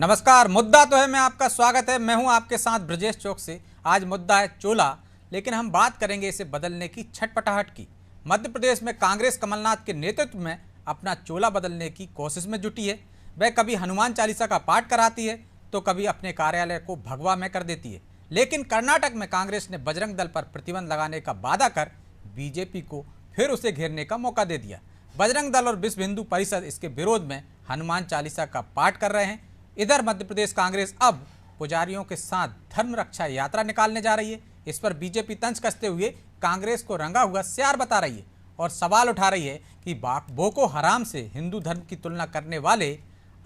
नमस्कार। मुद्दा तो है मैं आपका स्वागत है। मैं हूं आपके साथ ब्रजेश चौक से। आज मुद्दा है चोला, लेकिन हम बात करेंगे इसे बदलने की छटपटाहट की। मध्य प्रदेश में कांग्रेस कमलनाथ के नेतृत्व में अपना चोला बदलने की कोशिश में जुटी है। वह कभी हनुमान चालीसा का पाठ कराती है तो कभी अपने कार्यालय को भगवा में कर देती है। लेकिन कर्नाटक में कांग्रेस ने बजरंग दल पर प्रतिबंध लगाने का वादा कर बीजेपी को फिर उसे घेरने का मौका दे दिया। बजरंग दल और विश्व हिंदू परिषद इसके विरोध में हनुमान चालीसा का पाठ कर रहे हैं। इधर मध्य प्रदेश कांग्रेस अब पुजारियों के साथ धर्म रक्षा यात्रा निकालने जा रही है। इस पर बीजेपी तंज कसते हुए कांग्रेस को रंगा हुआ सियार बता रही है और सवाल उठा रही है कि बोको हराम से हिंदू धर्म की तुलना करने वाले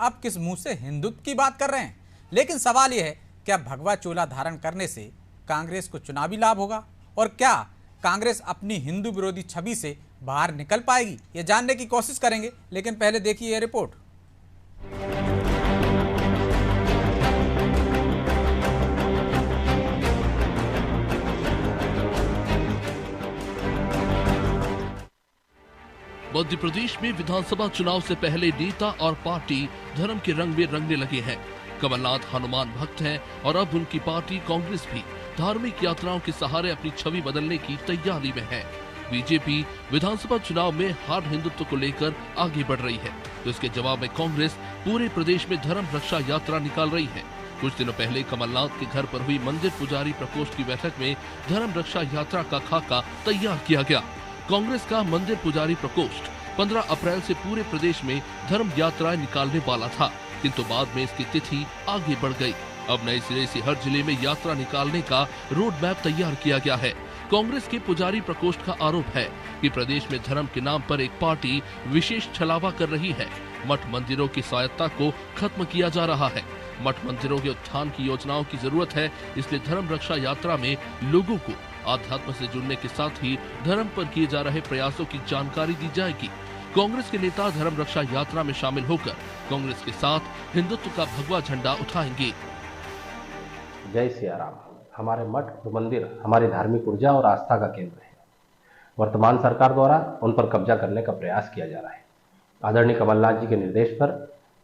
अब किस मुंह से हिंदुत्व की बात कर रहे हैं। लेकिन सवाल यह है, क्या भगवा चोला धारण करने से कांग्रेस को चुनावी लाभ होगा और क्या कांग्रेस अपनी हिंदू विरोधी छवि से बाहर निकल पाएगी, ये जानने की कोशिश करेंगे। लेकिन पहले देखिए ये रिपोर्ट। मध्य प्रदेश में विधानसभा चुनाव से पहले नेता और पार्टी धर्म के रंग में रंगने लगे हैं। कमलनाथ हनुमान भक्त हैं और अब उनकी पार्टी कांग्रेस भी धार्मिक यात्राओं के सहारे अपनी छवि बदलने की तैयारी में है। बीजेपी विधानसभा चुनाव में हार्ड हिंदुत्व को लेकर आगे बढ़ रही है, तो इसके जवाब में कांग्रेस पूरे प्रदेश में धर्म रक्षा यात्रा निकाल रही है। कुछ दिनों पहले कमलनाथ के घर पर हुई मंदिर पुजारी प्रकोष्ठ की बैठक में धर्म रक्षा यात्रा का खाका तैयार किया गया। कांग्रेस का मंदिर पुजारी प्रकोष्ठ 15 अप्रैल से पूरे प्रदेश में धर्म यात्राएं निकालने वाला था, किंतु बाद में इसकी तिथि आगे बढ़ गई। अब नए सिरे से हर जिले में यात्रा निकालने का रोड मैप तैयार किया गया है। कांग्रेस के पुजारी प्रकोष्ठ का आरोप है कि प्रदेश में धर्म के नाम पर एक पार्टी विशेष छलावा कर रही है। मठ मंदिरों की स्वायत्ता को खत्म किया जा रहा है। मठ मंदिरों के उत्थान की योजनाओं की जरूरत है, इसलिए धर्म रक्षा यात्रा में लोगों को आध्यात्म से जुड़ने के साथ ही धर्म पर किए जा रहे प्रयासों की जानकारी दी जाएगी। कांग्रेस के नेता धर्म रक्षा यात्रा में शामिल होकर कांग्रेस के साथ हिंदुत्व का भगवा झंडा उठाएंगे। जय सिया राम। हमारे मठ और मंदिर हमारी धार्मिक ऊर्जा और आस्था का केंद्र है। वर्तमान सरकार द्वारा उन पर कब्जा करने का प्रयास किया जा रहा है। आदरणीय कमलनाथ जी के निर्देश पर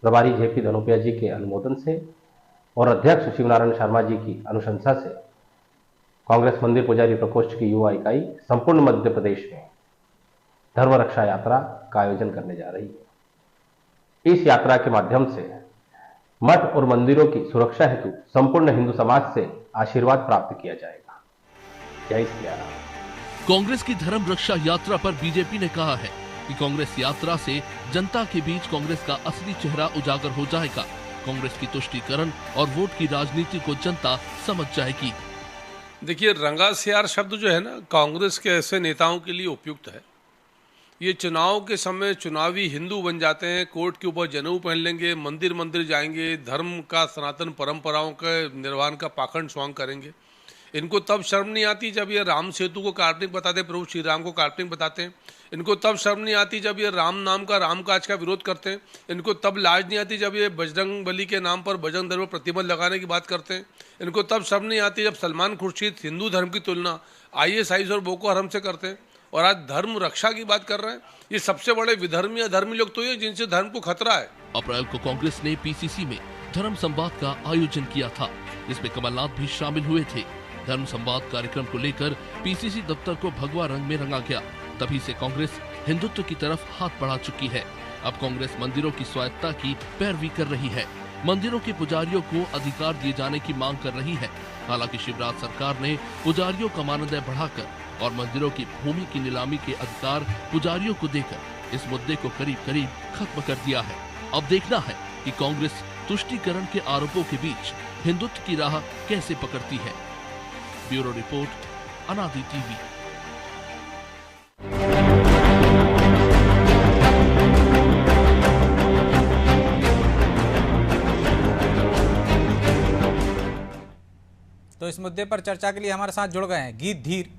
प्रभारी जेपी धनोपिया जी के अनुमोदन से और अध्यक्ष शिवनारायण शर्मा जी की अनुशंसा से कांग्रेस मंदिर पुजारी प्रकोष्ठ की युवा इकाई संपूर्ण मध्य प्रदेश में धर्म रक्षा यात्रा का आयोजन करने जा रही है। इस यात्रा के माध्यम से मठ और मंदिरों की सुरक्षा हेतु संपूर्ण हिंदू समाज से आशीर्वाद प्राप्त किया जाएगा। जय श्री राम। कांग्रेस की धर्म रक्षा यात्रा पर बीजेपी ने कहा है कि कांग्रेस यात्रा से जनता के बीच कांग्रेस का असली चेहरा उजागर हो जाएगा। कांग्रेस की तुष्टीकरण और वोट की राजनीति को जनता समझ जाएगी। देखिए, रंगा सियार शब्द जो है ना, कांग्रेस के ऐसे नेताओं के लिए उपयुक्त है। ये चुनाव के समय चुनावी हिंदू बन जाते हैं, कोर्ट के ऊपर जनेऊ पहन लेंगे, मंदिर मंदिर जाएंगे, धर्म का सनातन परंपराओं के निर्वहन का पाखंड स्वांग करेंगे। इनको तब शर्म नहीं आती जब ये राम सेतु को काल्पनिक बताते, प्रभु श्री राम को काल्पनिक बताते हैं। इनको तब शर्म नहीं आती जब ये राम नाम का राम काज का विरोध करते हैं। इनको तब लाज नहीं आती जब ये बजरंग बली के नाम पर बजरंग दल पर प्रतिबंध लगाने की बात करते हैं। इनको तब शर्म नहीं आती जब सलमान खुर्शीद हिंदू धर्म की तुलना ISIS और बोको हराम से करते हैं और आज धर्म रक्षा की बात कर रहे हैं। ये सबसे बड़े विधर्मी अधर्मी लोग तो ये जिनसे धर्म को खतरा है। अप्रैल को कांग्रेस ने PCC में धर्म संवाद का आयोजन किया था। इसमें कमलनाथ भी शामिल हुए थे। धर्म संवाद कार्यक्रम को लेकर PCC दफ्तर को भगवा रंग में रंगा गया। तभी से कांग्रेस हिंदुत्व की तरफ हाथ बढ़ा चुकी है। अब कांग्रेस मंदिरों की स्वायत्ता की पैरवी कर रही है। मंदिरों के पुजारियों को अधिकार दिए जाने की मांग कर रही है। हालांकि शिवराज सरकार ने पुजारियों का मानदेय बढ़ाकर और मंदिरों की भूमि की नीलामी के अधिकार पुजारियों को देकर इस मुद्दे को करीब करीब खत्म कर दिया है। अब देखना है कि कांग्रेस तुष्टीकरण के आरोपों के बीच हिंदुत्व की राह कैसे पकड़ती है। ब्यूरो रिपोर्ट, अनादि टीवी। तो इस मुद्दे पर चर्चा के लिए हमारे साथ जुड़ गए हैं गीत धीर,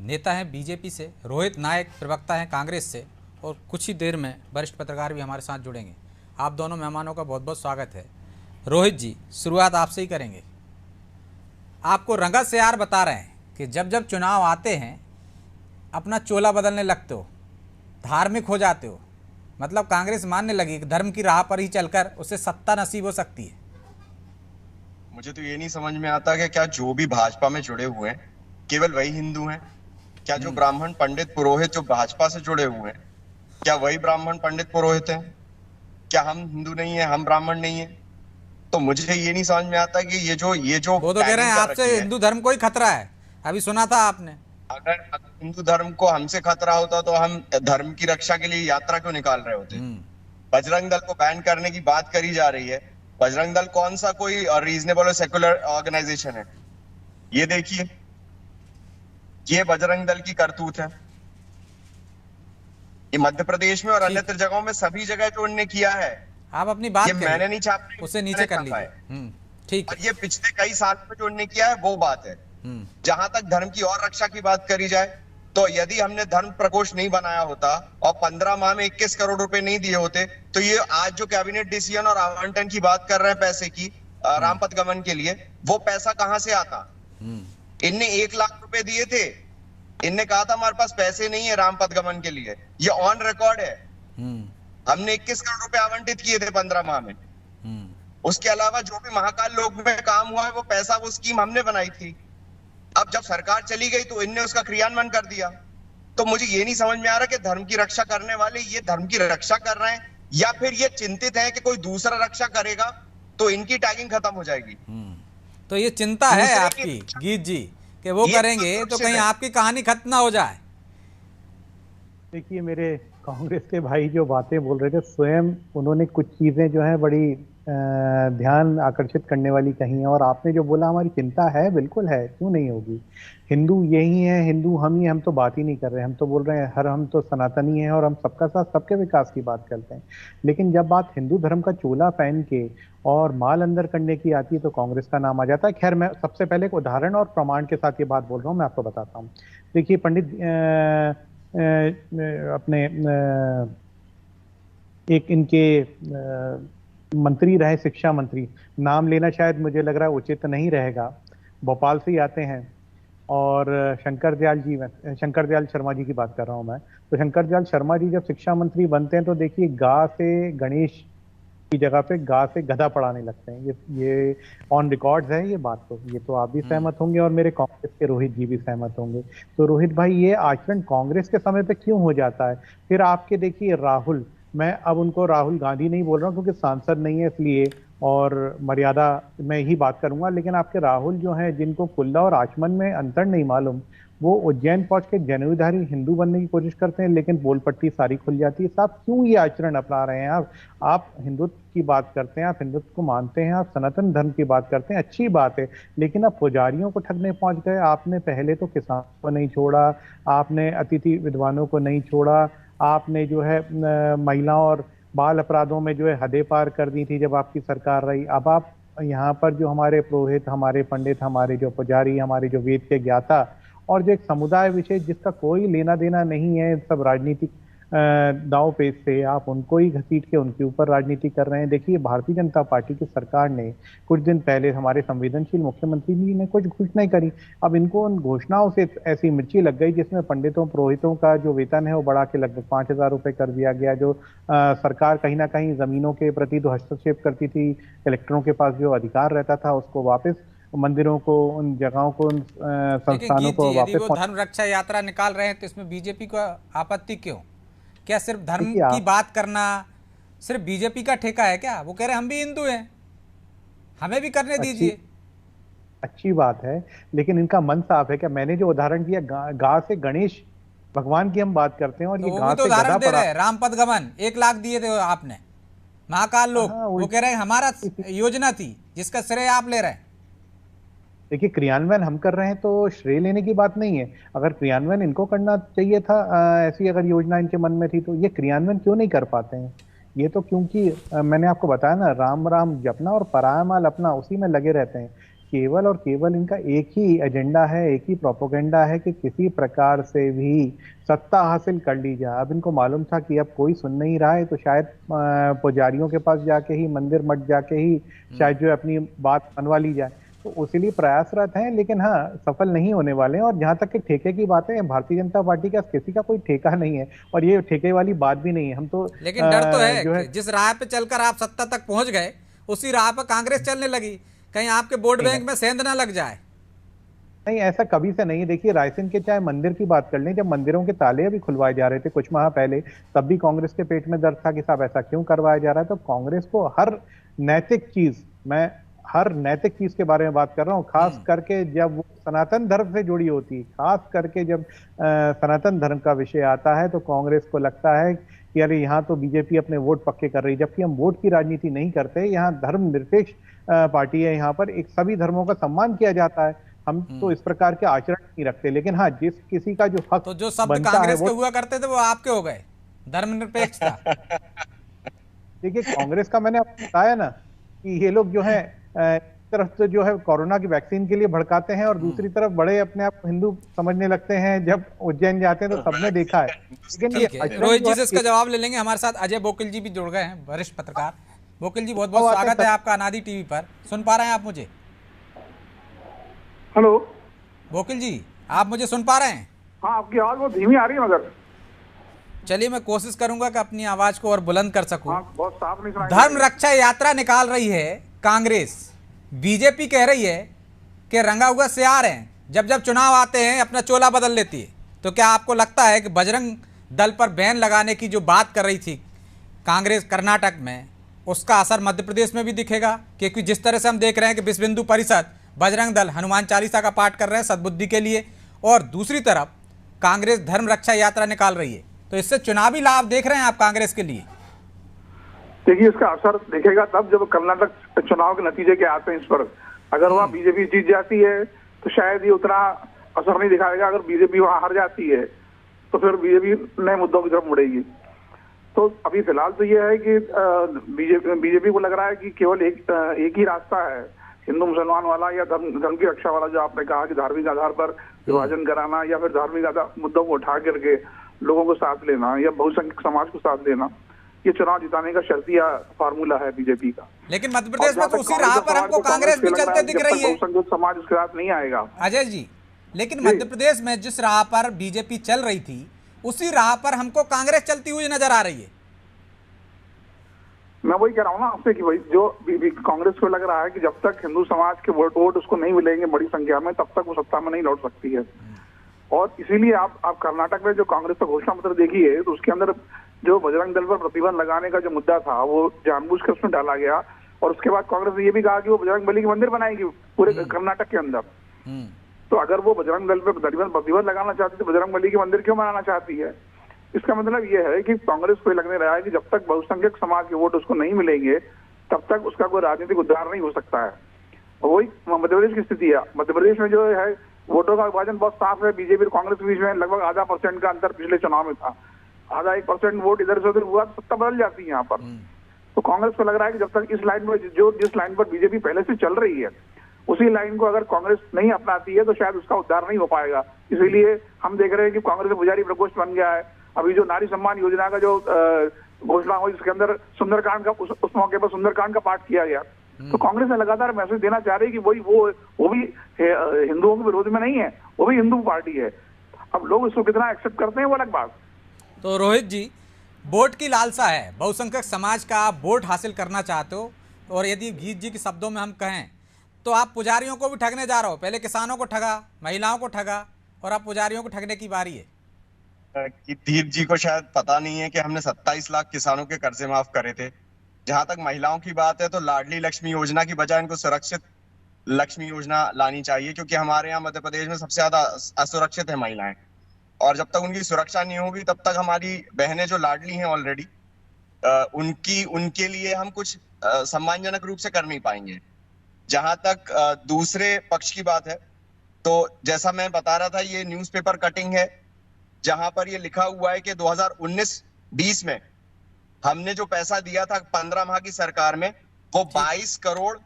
नेता हैं बीजेपी से, रोहित नायक प्रवक्ता हैं कांग्रेस से, और कुछ ही देर में वरिष्ठ पत्रकार भी हमारे साथ जुड़ेंगे। आप दोनों मेहमानों का बहुत बहुत स्वागत है। रोहित जी, शुरुआत आपसे ही करेंगे। आपको रंगा सियार बता रहे हैं कि जब जब चुनाव आते हैं अपना चोला बदलने लगते हो, धार्मिक हो जाते हो, मतलब कांग्रेस मानने लगी कि धर्म की राह पर ही चलकर उसे सत्ता नसीब हो सकती है। मुझे तो ये नहीं समझ में आता कि क्या जो भी भाजपा में जुड़े हुए हैं केवल वही हिंदू हैं? क्या जो ब्राह्मण पंडित पुरोहित जो भाजपा से जुड़े हुए हैं क्या वही ब्राह्मण पंडित पुरोहित हैं? क्या हम हिंदू नहीं है, हम ब्राह्मण नहीं है? तो मुझे ये नहीं समझ में आता कि ये जो वो तो कह रहे हैं tagging कर आपसे रखी है, हिंदू धर्म को ही खतरा है, अभी सुना था आपने। अगर हिंदू धर्म को हमसे खतरा होता तो हम धर्म की रक्षा के लिए यात्रा क्यों निकाल रहे होते? बजरंग दल को बैन करने की बात करी जा रही है। बजरंग दल कौन सा कोई रीजनेबल और सेकुलर ऑर्गेनाइजेशन है? ये देखिए, ये बजरंग दल की करतूत है। ये मध्य प्रदेश में और अन्यत्र जगहों में सभी जगह जो उनने किया है, आप अपनी बात ये करिए, मैंने नहीं छापा, उसे नीचे कर लीजिए। ठीक और है। ये पिछले कई साल में जो उनने किया है वो बात है। जहां तक धर्म की और रक्षा की बात करी जाए तो यदि हमने धर्म प्रकोष्ठ नहीं बनाया होता और 15 माह में 21 करोड़ रुपए नहीं दिए होते तो ये आज जो कैबिनेट डिसीजन और आवंटन की बात कर रहे हैं पैसे की रामपथ गमन के लिए, वो पैसा कहां से आता? इनने 1 लाख रुपए दिए थे, इनने कहा था हमारे पास पैसे नहीं है रामपथ गमन के लिए, ये ऑन रिकॉर्ड है। हमने 21 करोड़ रुपए आवंटित किए थे 15 माह में। उसके अलावा जो भी महाकाल लोक में काम हुआ है वो पैसा, वो स्कीम हमने बनाई थी। अब जब सरकार चली गई तो इनने उसका क्रियान्वयन कर दिया। तो मुझे ये नहीं समझ में आ रहा कि धर्म की रक्षा करने वाले ये धर्म की रक्षा कर रहे हैं या फिर ये चिंतित हैं कि कोई दूसरा रक्षा करेगा तो इनकी टैगिंग खत्म हो जाएगी। तो ये चिंता है दूसरे आपकी गीत जी कि वो ये करेंगे तो तो सुरक्षित कहीं है। आपकी कहानी खत्म ना हो जाए। देखिए, मेरे कांग्रेस के भाई जो बातें बोल रहे थे, स्वयं उन्होंने कुछ चीज़ें जो है बड़ी ध्यान आकर्षित करने वाली कही हैं। और आपने जो बोला हमारी चिंता है, बिल्कुल है, क्यों नहीं होगी। हिंदू यही है, हिंदू हम ही, हम तो बात ही नहीं कर रहे, हम तो बोल रहे हैं हम तो सनातनी हैं और हम सबका साथ सबके विकास की बात करते हैं। लेकिन जब बात हिंदू धर्म का चोला पहन के और माल अंदर करने की आती है तो कांग्रेस का नाम आ जाता है। खैर, मैं सबसे पहले एक उदाहरण और प्रमाण के साथ ये बात बोल रहा हूँ, मैं आपको बताता हूँ। देखिए, पंडित अपने एक इनके मंत्री रहे, शिक्षा मंत्री, नाम लेना शायद मुझे लग रहा है उचित नहीं रहेगा, भोपाल से ही आते हैं। और शंकर दयाल शर्मा जी की बात कर रहा हूं मैं। तो शंकर दयाल शर्मा जी जब शिक्षा मंत्री बनते हैं तो देखिए, गा से गणेश की जगह पे गा से गधा पढ़ाने लगते हैं। ये ऑन रिकॉर्ड्स है ये बात। तो ये तो आप भी सहमत होंगे और मेरे कांग्रेस के रोहित जी भी सहमत होंगे। तो रोहित भाई, ये आचरण कांग्रेस के समय पे क्यों हो जाता है? फिर आपके देखिए राहुल, मैं अब उनको राहुल गांधी नहीं बोल रहा हूँ क्योंकि सांसद नहीं है इसलिए, और मर्यादा में ही बात करूंगा। लेकिन आपके राहुल जो हैं, जिनको कुल्ला और आचमन में अंतर नहीं मालूम, वो उज्जैन पहुंच के जनेऊधारी हिंदू बनने की कोशिश करते हैं, लेकिन बोल पट्टी सारी खुल जाती है। साहब, क्यों ये आचरण अपना रहे हैं आप हिंदुत्व की बात करते हैं, आप हिंदुत्व को मानते हैं, आप सनातन धर्म की बात करते हैं, अच्छी बात है। लेकिन आप पुजारियों को ठगने पहुंच गए। आपने पहले तो किसानों को नहीं छोड़ा, आपने अतिथि विद्वानों को नहीं छोड़ा, आपने जो है महिलाओं और बाल अपराधों में जो है हदें पार कर दी थी जब आपकी सरकार रही। अब आप यहाँ पर जो हमारे पुरोहित, हमारे पंडित, हमारे जो पुजारी, हमारे जो वेद के ज्ञाता और जो एक समुदाय विशेष जिसका कोई लेना देना नहीं है सब राजनीतिक दांव पेच से, आप उनको ही घसीट के उनके ऊपर राजनीति कर रहे हैं। देखिए, भारतीय जनता पार्टी की सरकार ने कुछ दिन पहले हमारे संवेदनशील मुख्यमंत्री जी ने कुछ घोषणाएं करी। अब इनको उन घोषणाओं से ऐसी मिर्ची लग गई जिसमें पंडितों पुरोहितों का जो वेतन है वो बढ़ा के लगभग 5,000 रुपए कर दिया गया। जो सरकार कहीं ना कहीं जमीनों के प्रति जो हस्तक्षेप करती थी, कलेक्टरों के पास जो अधिकार रहता था, उसको वापस मंदिरों को, उन जगहों को, उन संस्थानों को यदि वो वापस। धर्म रक्षा यात्रा निकाल रहे हैं तो इसमें बीजेपी को आपत्ति क्यों? क्या सिर्फ धर्म की बात करना सिर्फ बीजेपी का ठेका है क्या? वो कह रहे हैं हम भी हिंदू हैं, हमें भी करने दीजिए। अच्छी बात है, लेकिन इनका मन साफ है क्या? मैंने जो उदाहरण दिया, गा से गणेश भगवान की हम बात करते हैं और ये गा तो से गधा उदाहरण दे पड़ा। रहे हैं, रामपथ गमन 1 लाख दिए थे आपने, महाकाल लोक, वो कह रहे हैं हमारा योजना थी जिसका श्रेय आप ले रहे हैं। देखिए, क्रियान्वयन हम कर रहे हैं तो श्रेय लेने की बात नहीं है। अगर क्रियान्वयन इनको करना चाहिए था, ऐसी अगर योजना इनके मन में थी, तो ये क्रियान्वयन क्यों नहीं कर पाते हैं? ये तो क्योंकि मैंने आपको बताया ना, राम राम जपना और पराया माल अपना, उसी में लगे रहते हैं। केवल और केवल इनका एक ही एजेंडा है, एक ही प्रोपोगेंडा है कि किसी प्रकार से भी सत्ता हासिल कर ली जाए। अब इनको मालूम था कि अब कोई सुन नहीं रहा है तो शायद पुजारियों के पास जाके ही, मंदिर मठ जाके ही शायद जो अपनी बात मनवा ली जाए, तो उसी लिए प्रयासरत हैं। लेकिन हाँ, सफल नहीं होने वाले हैं। और जहां तक कि ठेके की बात है, भारतीय जनता पार्टी का किसी का कोई ठेका नहीं है और ये ठेके वाली बात भी नहीं है। हम तो लेकिन डर तो है, जिस राह पे चलकर आप सत्ता तक पहुंच गए उसी राह पर कांग्रेस चलने लगी। कहीं आपके वोट बैंक में सेंध ना लग जाए। नहीं, ऐसा कभी से नहीं है। देखिए, रायसेन के चाहे मंदिर की बात कर लें, जब मंदिरों के ताले अभी खुलवाए जा रहे थे कुछ माह पहले, तब भी कांग्रेस के पेट में दर्द था कि साहब ऐसा क्यों करवाया जा रहा है। तो कांग्रेस को हर नैतिक चीज के बारे में बात कर रहा हूँ, खास करके जब वो सनातन धर्म से जुड़ी होती है, खास करके जब सनातन धर्म का विषय आता है, तो कांग्रेस को लगता है कि अरे यहाँ तो बीजेपी अपने वोट पक्के कर रही है, जबकि हम वोट की राजनीति नहीं करते। यहाँ धर्मनिरपेक्ष पार्टी है, यहाँ पर एक सभी धर्मों का सम्मान किया जाता है। हम तो इस प्रकार के आचरण नहीं रखते, लेकिन हाँ, जिस किसी का जो हक तो जो शब्द कांग्रेस के हुआ करते थे वो आपके हो गए, धर्मनिरपेक्षता। देखिए, कांग्रेस का मैंने आपको बताया ना कि ये लोग जो है तरफ से जो है कोरोना की वैक्सीन के लिए भड़काते हैं, और दूसरी तरफ बड़े अपने आप को हिंदू समझने लगते हैं। जब उज्जैन जाते हैं तो सबने देखा है। लेकिन ये रोहित जी से इसका जवाब ले लेंगे। हमारे साथ अजय बोकिल जी भी जुड़ गए हैं, वरिष्ठ पत्रकार। बोकिल जी, बहुत बहुत स्वागत है आपका अनादि टीवी पर। सुन पा रहे हैं आप मुझे? हेलो बोकिल जी, आप मुझे सुन पा रहे हैं? हाँ, आपकी आवाज बहुत धीमी आ रही है मगर। चलिए, मैं कोशिश करूंगा कि अपनी आवाज को और बुलंद कर सकूं। हाँ, बहुत साफ नहीं सुनाई। धर्म रक्षा यात्रा निकाल रही है कांग्रेस। बीजेपी कह रही है कि रंगा हुआ सियार हैं, जब जब चुनाव आते हैं अपना चोला बदल लेती है। तो क्या आपको लगता है कि बजरंग दल पर बैन लगाने की जो बात कर रही थी कांग्रेस कर्नाटक में, उसका असर मध्य प्रदेश में भी दिखेगा? क्योंकि जिस तरह से हम देख रहे हैं कि विश्व हिंदू परिषद, बजरंग दल हनुमान चालीसा का पाठ कर रहे हैं सद्बुद्धि के लिए, और दूसरी तरफ कांग्रेस धर्म रक्षा यात्रा निकाल रही है, तो इससे चुनावी लाभ देख रहे हैं आप कांग्रेस के लिए? देखिए, इसका असर दिखेगा तब जब कर्नाटक चुनाव के नतीजे के आते हैं इस पर। अगर वहाँ बीजेपी जीत जाती है तो शायद ये उतना असर नहीं दिखाएगा। अगर बीजेपी वहाँ हार जाती है तो फिर बीजेपी नए मुद्दों की तरफ मुड़ेगी। तो अभी फिलहाल तो ये है कि बीजेपी को लग रहा है कि केवल एक ही रास्ता है, हिंदू मुसलमान वाला या धर्म की रक्षा वाला, जो आपने कहा कि धार्मिक आधार पर विभाजन कराना या फिर धार्मिक मुद्दों को उठा करके लोगों को साथ लेना या बहुसंख्यक समाज को साथ लेना। ये चुनाव जिताने का शर्तिया फार्मूला है बीजेपी का। लेकिन मध्य प्रदेश में तो उसी राह पर हमको कांग्रेस भी चलते दिख रही है। बहुसंख्यक समाज इसके साथ नहीं आएगा अजय जी, लेकिन मध्य प्रदेश में जिस राह पर बीजेपी चल रही थी उसी राह पर हमको कांग्रेस चलती हुई नजर आ रही है। मैं वही कह रहा हूँ ना आपसे कि भाई जो कांग्रेस को लग रहा है कि जब तक हिंदू समाज के वोट उसको नहीं मिलेंगे बड़ी संख्या में, तब तक वो सत्ता में नहीं लौट सकती है। और इसीलिए आप कर्नाटक में जो कांग्रेस का घोषणा पत्र देखिए तो उसके अंदर जो बजरंग दल पर प्रतिबंध लगाने का जो मुद्दा था वो जानबूझ कर उसमें डाला गया। और उसके बाद कांग्रेस ने ये भी कहा कि वो बजरंग बली के मंदिर बनाएगी पूरे कर्नाटक के अंदर। तो अगर वो बजरंग दल पर प्रतिबंध लगाना चाहती तो बजरंग बली के मंदिर क्यों बनाना चाहती है? इसका मतलब ये है कि कांग्रेस को लगने रहा है कि जब तक बहुसंख्यक समाज के वोट उसको नहीं मिलेंगे तब तक उसका कोई राजनीतिक उद्धार नहीं हो सकता है। और वही मध्य प्रदेश की स्थिति है। मध्य प्रदेश में जो है वोटों का विभाजन बहुत साफ है। बीजेपी और कांग्रेस के बीच में लगभग आधा % का अंतर पिछले चुनाव में था। आधा 1% वोट इधर से उधर हुआ तो सत्ता बदल जाती है यहाँ पर। तो कांग्रेस को लग रहा है कि जब तक इस लाइन में जिस लाइन पर बीजेपी पहले से चल रही है उसी लाइन को अगर कांग्रेस नहीं अपनाती है तो शायद उसका उद्धार नहीं हो पाएगा। इसीलिए हम देख रहे हैं कि कांग्रेस में पुजारी प्रकोष्ठ बन गया है। अभी जो नारी सम्मान योजना का जो घोषणा हुई उसके अंदर सुंदरकांड का उस मौके पर सुंदरकांड का पाठ किया गया। तो कांग्रेस ने लगातार मैसेज देना चाह रही है कि वो भी हिंदुओं के विरोध में नहीं है, वो भी हिंदू पार्टी है। अब लोग इसको कितना एक्सेप्ट करते हैं वो अलग बात। तो रोहित जी, वोट की लालसा है, बहुसंख्यक समाज का आप वोट हासिल करना चाहते हो, और यदि गीत जी के शब्दों में हम कहें तो आप पुजारियों को भी ठगने जा रहे हो। पहले किसानों को ठगा, महिलाओं को ठगा, और अब पुजारियों को ठगने की बारी है। कि धीर जी को शायद पता नहीं है कि हमने 27 लाख किसानों के कर्जे माफ करे थे। जहां तक महिलाओं की बात है तो लाडली लक्ष्मी योजना की बजाय इनको सुरक्षित लक्ष्मी योजना लानी चाहिए, क्योंकि हमारे यहाँ मध्य प्रदेश में सबसे ज्यादा असुरक्षित है महिलाएं। और जब तक उनकी सुरक्षा नहीं होगी तब तक हमारी बहनें जो लाडली हैं ऑलरेडी उनके लिए हम कुछ सम्मानजनक रूप से कर नहीं पाएंगे। जहां तक दूसरे पक्ष की बात है तो जैसा मैं बता रहा था, ये न्यूज़पेपर कटिंग है जहां पर ये लिखा हुआ है कि 2019-20 में हमने जो पैसा दिया था 15 माह की सरकार में वो 22 करोड़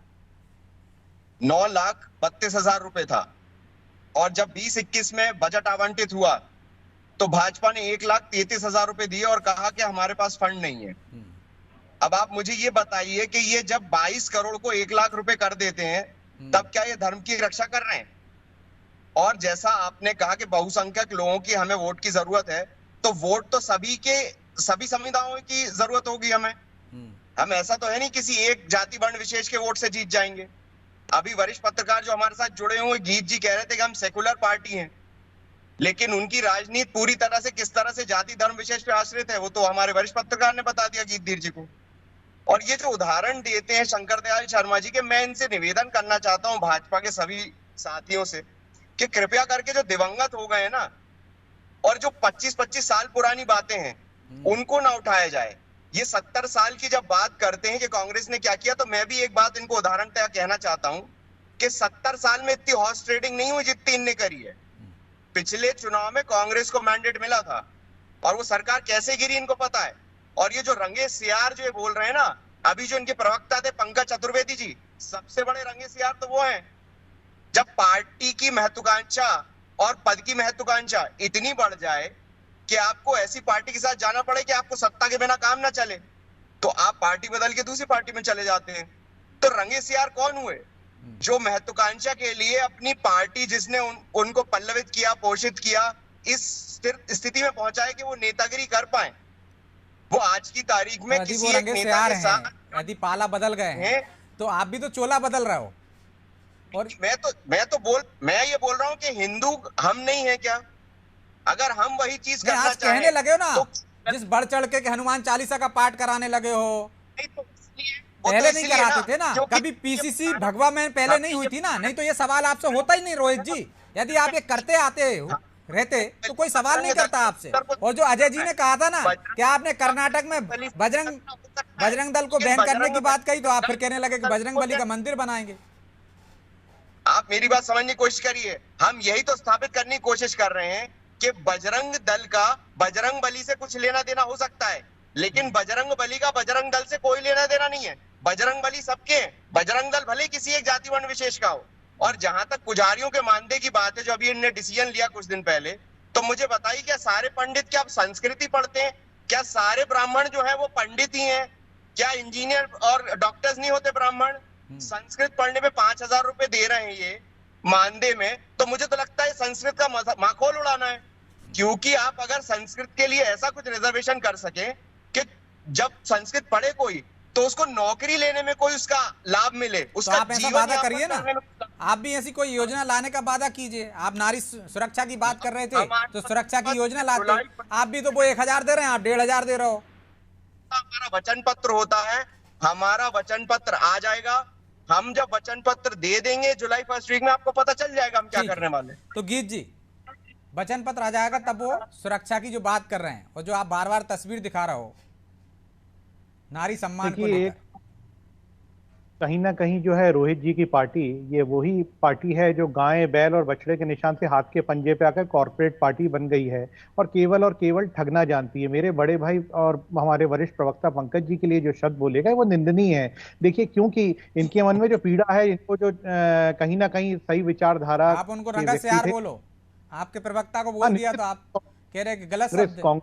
9,32,000 रुपए था। और जब 2021 में बजट आवंटित हुआ तो भाजपा ने 1,33,000 रुपए दिए और कहा कि हमारे पास फंड नहीं है। अब आप मुझे ये बताइए कि ये जब 22 करोड़ को 1 लाख रुपए कर देते हैं तब क्या ये धर्म की रक्षा कर रहे हैं? और जैसा आपने कहा कि बहुसंख्यक लोगों की हमें वोट की जरूरत है, तो वोट तो सभी समुदायों की जरूरत होगी हमें। हम ऐसा तो है नहीं किसी एक जाति वर्ण विशेष के वोट से जीत जाएंगे। अभी वरिष्ठ पत्रकार जो हमारे साथ जुड़े हुए गीत जी कह रहे थे कि हम सेकुलर पार्टी हैं, लेकिन उनकी राजनीति पूरी तरह से किस तरह से जाति धर्म विशेष पे आश्रित है वो तो हमारे वरिष्ठ पत्रकार ने बता दिया गीत धीर जी को। और ये जो उदाहरण देते हैं शंकर दयाल शर्मा जी के, मैं इनसे निवेदन करना चाहता हूं भाजपा के सभी साथियों से कि कृपया करके जो दिवंगत हो गए ना और जो 25-25 साल पुरानी बातें हैं उनको ना उठाया जाए। ये 70 साल की जब बात करते हैं कि कांग्रेस ने क्या किया, तो मैं भी एक बात इनको उदाहरणतः कहना चाहता हूं कि 70 साल में इतनी हॉर्स ट्रेडिंग नहीं हुई जितनी इनने करी है। पिछले चुनाव में कांग्रेस को मैंडेट मिला था और वो सरकार कैसे गिरी इनको पता है। और ये जो रंगे सियार जो ये बोल रहे हैं ना, अभी जो इनके प्रवक्ता थे पंकज चतुर्वेदी जी, सबसे बड़े रंगे सियार तो वो हैं। जब पार्टी की महत्वाकांक्षा और पद की महत्वाकांक्षा इतनी बढ़ जाए कि आपको ऐसी पार्टी के साथ जाना पड़े कि आपको सत्ता के बिना काम ना चले, तो आप पार्टी बदल के दूसरी पार्टी में चले जाते हैं। तो रंगे सियार कौन हुए? जो महत्वाकांक्षा के लिए अपनी पार्टी जिसने उनको पल्लवित किया, पोषित किया, इस स्थिति में पहुंचाए कि वो नेतागिरी कर पाए, वो आज की तारीख में किसी एक नेता के साथ यदि पाला बदल गए हैं तो आप भी तो चोला बदल रहे हो। और मैं ये बोल रहा हूँ कि हिंदू हम नहीं है क्या? अगर हम वही चीज करना आज कहने लगे हो ना, जिस बढ़ चढ़ के हनुमान चालीसा का पाठ कराने लगे हो, पहले नहीं कराते थे ना कभी। पीसीसी भगवा में पहले नहीं हुई थी ना, नहीं तो ये सवाल आपसे होता ही नहीं रोहित जी। यदि आप ये करते आते रहते तो कोई सवाल नहीं करता आपसे। और जो अजय जी ने कहा था ना कि आपने कर्नाटक में बजरंग दल को बैन करने की बात कही, तो आप फिर कहने लगे कि बजरंग बली का मंदिर बनाएंगे। आप मेरी बात समझने की कोशिश करिए। हम यही तो स्थापित करने की कोशिश कर रहे हैं कि बजरंग दल का बजरंग बली से कुछ लेना देना हो सकता है, लेकिन बजरंग बली का बजरंग दल से कोई लेना देना नहीं है। बजरंग बली सबके हैं, बजरंग दल भले किसी एक जाति वर्ण विशेष का हो। और जहां तक पुजारियों के मानदेय की बात है, जो अभी इन्होंने डिसीजन लिया कुछ दिन पहले, तो मुझे बताइए क्या सारे पंडित क्या संस्कृति पढ़ते हैं? क्या सारे ब्राह्मण जो है वो पंडित ही हैं? क्या इंजीनियर और डॉक्टर्स नहीं होते ब्राह्मण? संस्कृत पढ़ने में 5,000 रुपए दे रहे हैं ये मानदेय में, तो मुझे तो लगता है संस्कृत का माखोल उड़ाना है। क्योंकि आप अगर संस्कृत के लिए ऐसा कुछ रिजर्वेशन कर सके कि जब संस्कृत पढ़े कोई तो उसको नौकरी लेने में कोई उसका लाभ मिले, उसका तो आप ऐसा वादा करिए ना, आप भी ऐसी कोई योजना लाने का वादा कीजिए। आप नारी सुरक्षा की बात कर रहे थे तो सुरक्षा की योजना लाते। आप भी तो वो 1,000 दे रहे हैं, आप 1,500 दे रहे हो। हमारा वचन पत्र होता है, हमारा वचन पत्र आ जाएगा। हम जब वचन पत्र दे देंगे जुलाई फर्स्ट वीक में, आपको पता चल जाएगा हम क्या करने वाले। तो गीत जी, वचन पत्र आ जाएगा तब वो सुरक्षा की जो बात कर रहे हैं और जो आप बार बार तस्वीर दिखा रहे हो नारी सम्मान को लेकर, कहीं ना कहीं जो है रोहित जी की पार्टी, ये वही पार्टी है जो गाय बैल और बछड़े के निशान से हाथ के पंजे पे आकर कॉर्पोरेट पार्टी बन गई है और केवल ठगना जानती है। मेरे बड़े भाई और हमारे वरिष्ठ प्रवक्ता पंकज जी के लिए जो शब्द बोले गए वो निंदनीय है। देखिए, क्योंकि इनके मन में जो पीड़ा है, इनको जो कहीं ना कहीं सही विचारधारा, आप उनको रंगा से यार बोलो, आपके प्रवक्ता को बोल दिया तो आप कह रहे हैं कि गलत शब्द।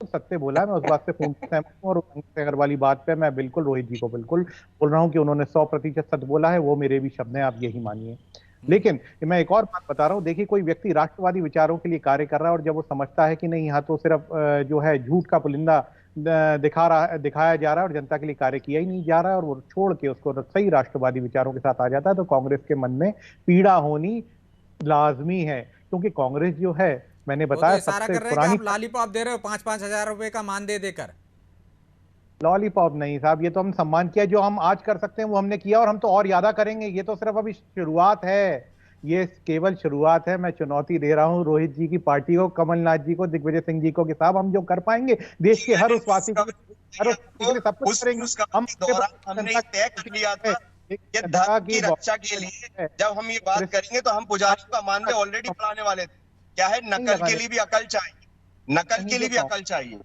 सत्य बोला है, मैं उस बात से पूर्ण सहमत हूं। और अगर वाली बात पे मैं बिल्कुल रोहित जी को बिल्कुल बोल रहा हूं कि उन्होंने 100% सत्य बोला है, वो मेरे भी शब्द हैं, आप यही मानिए। लेकिन मैं एक और बात बता रहा हूं, देखिए कोई व्यक्ति राष्ट्रवादी विचारों के लिए कार्य कर रहा है और जब वो समझता है कि नहीं यहाँ तो सिर्फ जो है झूठ का पुलिंदा दिखाया जा रहा है और जनता के लिए कार्य किया ही नहीं जा रहा है, और वो छोड़ के उसको सही राष्ट्रवादी विचारों के साथ आ जाता है, तो कांग्रेस के मन में पीड़ा होनी लाजमी है। क्योंकि कांग्रेस जो है, मैंने बताया, तो सबसे पुरानी लॉलीपॉप दे रहे हो 5-5 हजार रुपए का मानदेय देकर। लॉलीपॉप नहीं साहब, ये तो हम सम्मान किया, जो हम आज कर सकते हैं वो हमने किया और हम तो और ज्यादा करेंगे। ये तो सिर्फ अभी शुरुआत है, ये केवल शुरुआत है। मैं चुनौती दे रहा हूं रोहित जी की पार्टी को, कमलनाथ जी को, दिग्विजय सिंह जी को कि साहब हम जो कर पाएंगे देश के हर उस वासी के लिए सब कुछ करेंगे। हम हमने तय कर लिया था कि धर्म की रक्षा के लिए जब हम ये बात करेंगे तो हम पुजारियों का मानदेय ऑलरेडी बढ़ाने वाले थे। क्या है, नकल के लिए भी अकल चाहिए, नकल के लिए भी अकल चाहिए।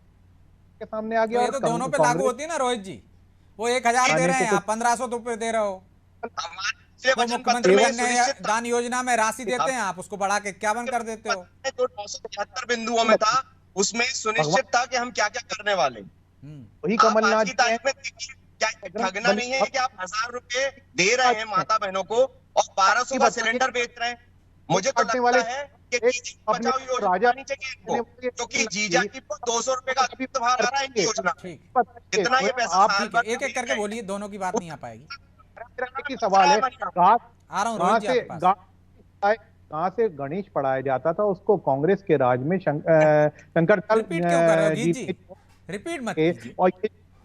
के सामने आ गया, तो ये तो दोनों पे लागू होती है ना रोहित जी। वो 1,000 दे रहे हैं, आप 1,500 रुपए दे रहे हो। मुख्यमंत्री दान योजना में राशि देते हैं, आप उसको बढ़ा के 51 कर देते हो। जो 975 बिंदुओं में था उसमें सुनिश्चित था कि हम क्या क्या करने वाले। वही कमलनाथ की तारीख में क्या ठगना नहीं है कि आप 1,000 रुपए दे रहे हैं माता बहनों को और 1,200 का सिलेंडर बेच रहे हैं। मुझे तो लगता है कि बचाओ योजना नहीं चाहिए इनको, क्योंकि जीजा की 200 रुपए का अतिरिक्त भार आ रहा है इनकी योजना। कितना ये पैसा एक एक करके बोलिए, दोनों की बात नहीं आ पाएगी। मेरा एक ही सवाल है, आ रहा हूँ रोहित जी आपके पास। कहाँ से गणेश पढ़ाया जाता था उसको कांग्रेस के राज में शंकरदयाल रिपीट क्यों कर रहे हो जीत जी? रिपीट मत कीजिए। और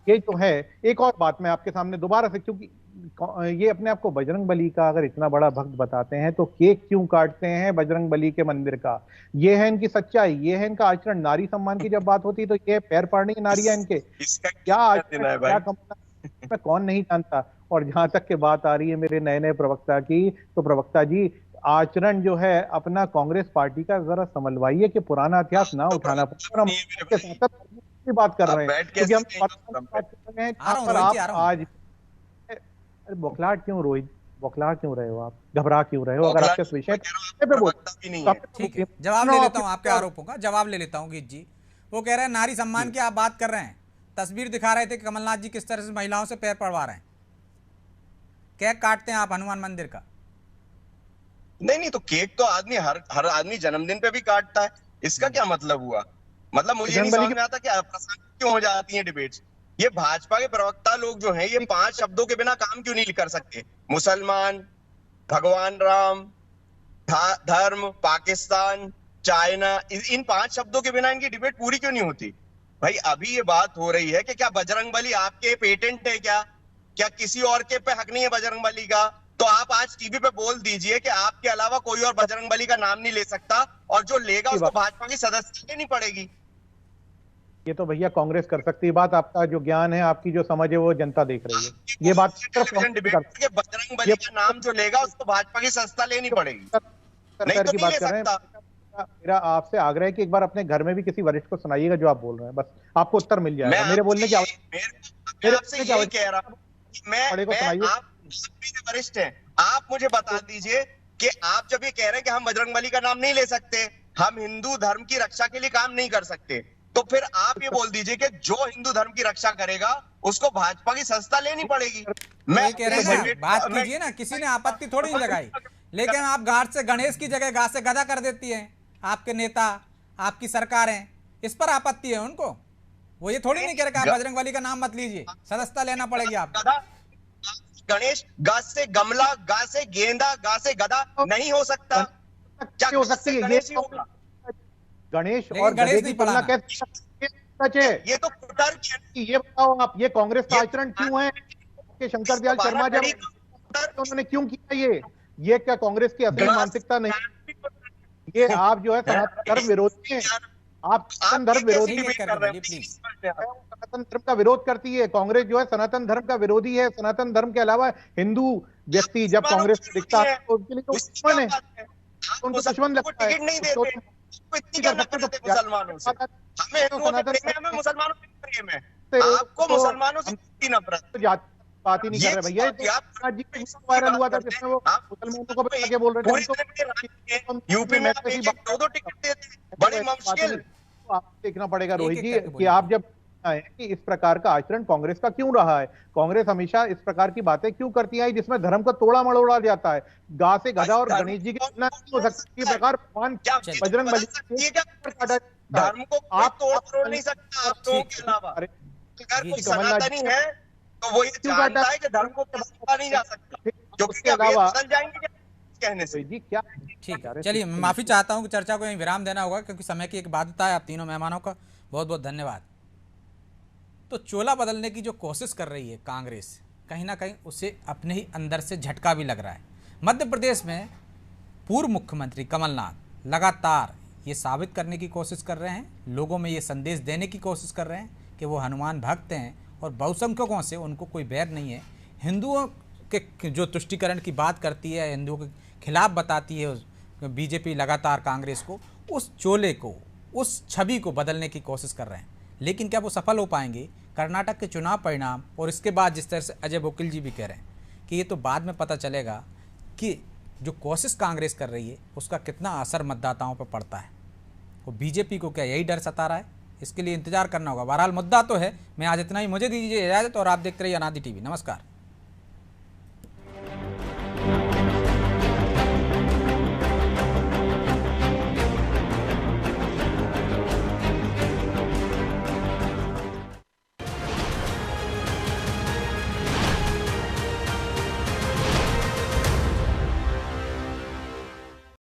ये जो है, एक और बात मैं आपके सामने दोबारा से, क्योंकि ये अपने आप को बजरंग बली का अगर इतना बड़ा भक्त बताते हैं तो केक क्यों काटते हैं बजरंग बली के मंदिर का? ये है इनकी सच्चाई, ये है इनका आचरण। नारी सम्मान की जब बात होती है तो ये पैर पाड़ने की नारियां इनके क्या आचरण, क्या मैं कौन नहीं जानता। और जहां तक के बात आ रही है मेरे नए नए प्रवक्ता की, तो प्रवक्ता जी आचरण जो है अपना कांग्रेस पार्टी का जरा समझवाइए कि पुराना इतिहास ना उठाना पड़े। हम के साथ की बात कर रहे हैं क्योंकि हम बात कर रहे हैं पर आप आज बौखलाहट क्यों रोहित, बौखलाहट क्यों रहे हो आप, घबरा क्यों रहे हो? अगर आपके विषय पे बोलते ठीक है, जवाब ले लेता हूं आपके आरोपों का, जवाब ले लेता हूं गीत जी। वो कह रहे हैं नारी सम्मान की आप बात कर रहे हैं, तस्वीर दिखा रहे थे कि कमलनाथ जी किस तरह से महिलाओं से पैर पड़वा रहे हैं, केक काटते हैं आप हनुमान मंदिर का। नहीं तो केक तो आदमी हर आदमी जन्मदिन पे भी काटता है, इसका क्या मतलब हुआ? मतलब मुझे नहीं समझ में आता कि अप्रासंगिक क्यों हो जाती है डिबेट्स। ये भाजपा के प्रवक्ता लोग जो हैं ये 5 शब्दों के बिना काम क्यों नहीं कर सकते? मुसलमान, भगवान राम, धर्म, पाकिस्तान, चाइना, इन 5 शब्दों के बिना इनकी डिबेट पूरी क्यों नहीं होती? भाई अभी ये बात हो रही है कि क्या बजरंग बली आपके पेटेंट है, क्या किसी और के पे हक नहीं है बजरंग बली का? तो आप आज टीवी पे बोल दीजिए कि आपके अलावा कोई और बजरंग बली का नाम नहीं ले सकता, और जो लेगा उसको भाजपा की सदस्यता लेनी पड़ेगी। ये तो भैया कांग्रेस कर सकती है बात, आपका जो ज्ञान है, आपकी जो समझ है वो जनता देख रही है। ये बात बजरंग बली का नाम जो लेगा उसको भाजपा की सदस्यता लेनी पड़ेगी, नहीं तो नहीं ले सकता। मेरा आपसे आग्रह है कि एक बार अपने घर में भी किसी वरिष्ठ को सुनाइएगा जो आप बोल रहे हैं, बस आपको उत्तर मिल जाएगा। मेरे बोलने की वरिष्ठ हैं, आप मुझे बता दीजिए कि आप जब ये कह रहे हैं कि हम बजरंग बली का नाम नहीं ले सकते, हम हिंदू धर्म की रक्षा के लिए काम नहीं कर सकते, तो फिर आप ये बोल दीजिए कि जो हिंदू धर्म की रक्षा करेगा उसको भाजपा की सदस्यता लेनी पड़ेगी। मैं कह रहा हूं बात कीजिए ना, किसी ने आपत्ति थोड़ी नहीं लगाई, लेकिन आप घाट से गणेश की जगह घाट से गधा कर देती हैं आपके नेता, आपकी सरकारें, इस पर आपत्ति है उनको। वो ये थोड़ी नहीं कह रहे कि आप बजरंग बली का नाम मत लीजिए, सदस्यता लेना पड़ेगी आपको। गणेश गा से गमला, गा से गेंदा, गा से गधा नहीं हो सकता, क्या हो सकती है? गणेश और गणेश नहीं तुलना कैसे? ये तो ये बताओ आप, ये कांग्रेस का आचरण क्यों है कि शंकरदयाल शर्मा जब उन्होंने क्यों किया ये क्या कांग्रेस की असली मानसिकता नहीं? ये आप जो है सनातन धर्म विरोधी हैं, आप सनातन धर्म विरोधी सनातन धर्म का विरोध करती है कांग्रेस, जो है सनातन धर्म का विरोधी है। सनातन धर्म के अलावा हिंदू व्यक्ति जब कांग्रेस को दिखता है तो उनके लिए तो दुश्मन है, उनको दुश्मन लगता है। मुसलमानों से हमें मुसलमानों से आपको मुसलमानों से नफरत बात ही नहीं कर रहे भैया। वायरल हुआ था जिसमें वो मुसलमानों को आगे बोल रहे थे यूपी में 2 टिकट देते, बड़ी मुश्किल। आपको देखना पड़ेगा रोहित जी कि आप जब है कि इस प्रकार का आचरण कांग्रेस का क्यों रहा है, कांग्रेस हमेशा इस प्रकार की बातें क्यों करती है जिसमें धर्म को तोड़ा मड़ोड़ा जाता है। गा से गधा और गणेश जी की तुलना नहीं हो सकती। इस प्रकार भगवान बजरंग बली धर्म को आप तोड़ नहीं सकता आप लोगों के अलावा। अगर कोई सनातनी है तो वो ये जानता है कि धर्म को तोड़ा नहीं जा सकता, क्योंकि अलावा जाएंगे कहने से जी क्या। ठीक है, चलिए मैं माफी चाहता हूं कि चर्चा को यहीं विराम देना होगा क्योंकि समय की एक बाध्यता है। आप तीनों मेहमानों का बहुत बहुत धन्यवाद। तो चोला बदलने की जो कोशिश कर रही है कांग्रेस, कहीं ना कहीं उसे अपने ही अंदर से झटका भी लग रहा है। मध्य प्रदेश में पूर्व मुख्यमंत्री कमलनाथ लगातार ये साबित करने की कोशिश कर रहे हैं, लोगों में ये संदेश देने की कोशिश कर रहे हैं कि वो हनुमान भक्त हैं और बहुसंख्यकों से उनको कोई बैर नहीं है। हिंदुओं के जो तुष्टीकरण की बात करती है, हिंदुओं के खिलाफ बताती है बीजेपी लगातार कांग्रेस को, उस चोले को, उस छवि को बदलने की कोशिश कर रहे हैं। लेकिन क्या वो सफल हो पाएंगे? कर्नाटक के चुनाव परिणाम और इसके बाद जिस तरह से अजय वकील जी भी कह रहे हैं कि ये तो बाद में पता चलेगा कि जो कोशिश कांग्रेस कर रही है उसका कितना असर मतदाताओं पर पड़ता है। वो बीजेपी को क्या यही डर सता रहा है? इसके लिए इंतजार करना होगा। बहरहाल मुद्दा तो है। मैं आज इतना ही, मुझे दीजिए इजाज़त और आप देखते रहिए अनादि टीवी। नमस्कार।